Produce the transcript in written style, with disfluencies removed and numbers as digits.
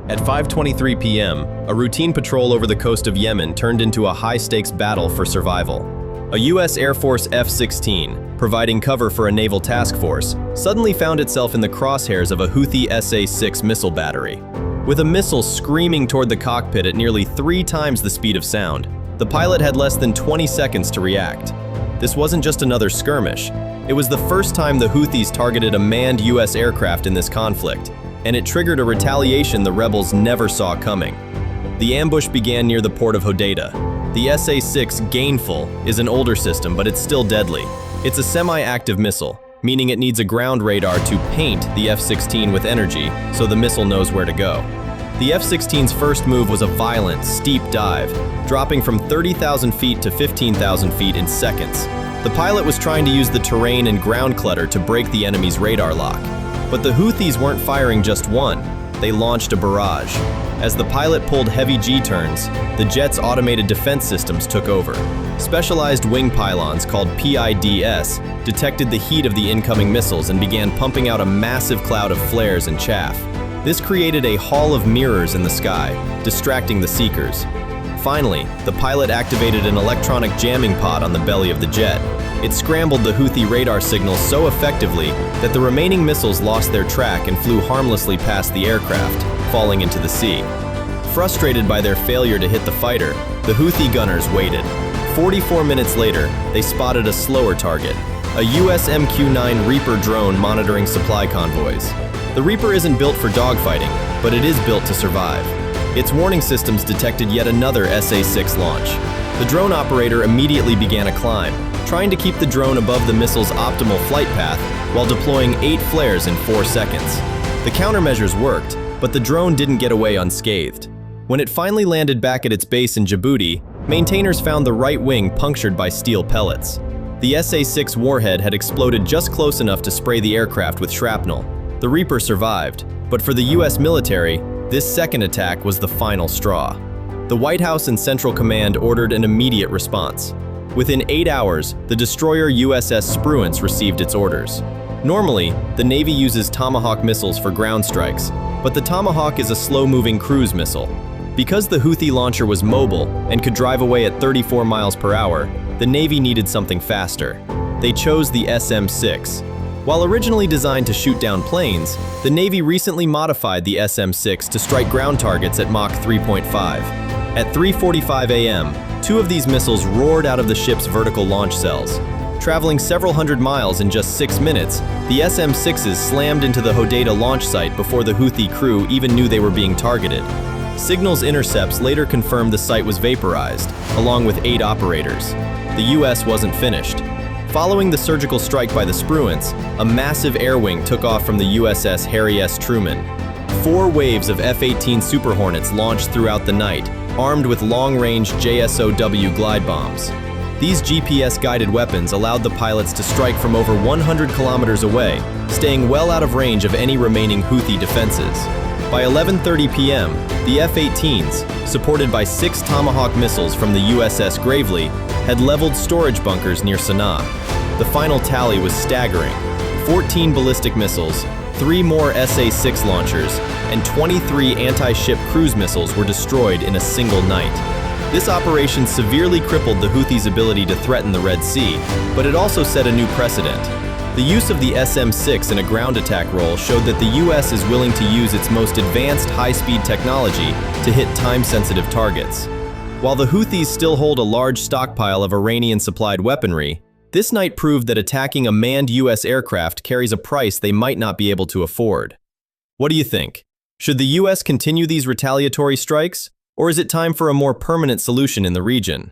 At 5:23 p.m., a routine patrol over the coast of Yemen turned into a high-stakes battle for survival. A U.S. Air Force F-16, providing cover for a naval task force, suddenly found itself in the crosshairs of a Houthi SA-6 missile battery. With a missile screaming toward the cockpit at nearly 3 times the speed of sound, the pilot had less than 20 seconds to react. This wasn't just another skirmish. It was the first time the Houthis targeted a manned U.S. aircraft in this conflict, and it triggered a retaliation the rebels never saw coming. The ambush began near the port of Hodeidah. The SA-6 Gainful is an older system, but it's still deadly. It's a semi-active missile, meaning it needs a ground radar to paint the F-16 with energy so the missile knows where to go. The F-16's first move was a violent, steep dive, dropping from 30,000 feet to 15,000 feet in seconds. The pilot was trying to use the terrain and ground clutter to break the enemy's radar lock. But the Houthis weren't firing just one, they launched a barrage. As the pilot pulled heavy G-turns, the jet's automated defense systems took over. Specialized wing pylons called PIDS detected the heat of the incoming missiles and began pumping out a massive cloud of flares and chaff. This created a hall of mirrors in the sky, distracting the seekers. Finally, the pilot activated an electronic jamming pod on the belly of the jet. It scrambled the Houthi radar signals so effectively that the remaining missiles lost their track and flew harmlessly past the aircraft, falling into the sea. Frustrated by their failure to hit the fighter, the Houthi gunners waited. 44 minutes later, they spotted a slower target, a US MQ-9 Reaper drone monitoring supply convoys. The Reaper isn't built for dogfighting, but it is built to survive. Its warning systems detected yet another SA-6 launch. The drone operator immediately began a climb, trying to keep the drone above the missile's optimal flight path while deploying 8 flares in 4 seconds. The countermeasures worked, but the drone didn't get away unscathed. When it finally landed back at its base in Djibouti, maintainers found the right wing punctured by steel pellets. The SA-6 warhead had exploded just close enough to spray the aircraft with shrapnel. The Reaper survived, but for the US military, this second attack was the final straw. The White House and Central Command ordered an immediate response. Within 8 hours, the destroyer USS Spruance received its orders. Normally, the Navy uses Tomahawk missiles for ground strikes, but the Tomahawk is a slow-moving cruise missile. Because the Houthi launcher was mobile and could drive away at 34 miles per hour, the Navy needed something faster. They chose the SM-6. While originally designed to shoot down planes, the Navy recently modified the SM-6 to strike ground targets at Mach 3.5. At 3:45 a.m., 2 of these missiles roared out of the ship's vertical launch cells. Traveling several hundred miles in just 6 minutes, the SM-6s slammed into the Hodeidah launch site before the Houthi crew even knew they were being targeted. Signals intercepts later confirmed the site was vaporized, along with 8 operators. The US wasn't finished. Following the surgical strike by the Spruance, a massive air wing took off from the USS Harry S. Truman. 4 waves of F-18 Super Hornets launched throughout the night, armed with long-range JSOW glide bombs. These GPS-guided weapons allowed the pilots to strike from over 100 kilometers away, staying well out of range of any remaining Houthi defenses. By 11:30 p.m., the F-18s, supported by 6 Tomahawk missiles from the USS Gravely, had leveled storage bunkers near Sana'a. The final tally was staggering: 14 ballistic missiles, 3 more SA-6 launchers, and 23 anti-ship cruise missiles were destroyed in a single night. This operation severely crippled the Houthis' ability to threaten the Red Sea, but it also set a new precedent. The use of the SM-6 in a ground attack role showed that the US is willing to use its most advanced high-speed technology to hit time-sensitive targets. While the Houthis still hold a large stockpile of Iranian-supplied weaponry, this night proved that attacking a manned US aircraft carries a price they might not be able to afford. What do you think? Should the US continue these retaliatory strikes, or is it time for a more permanent solution in the region?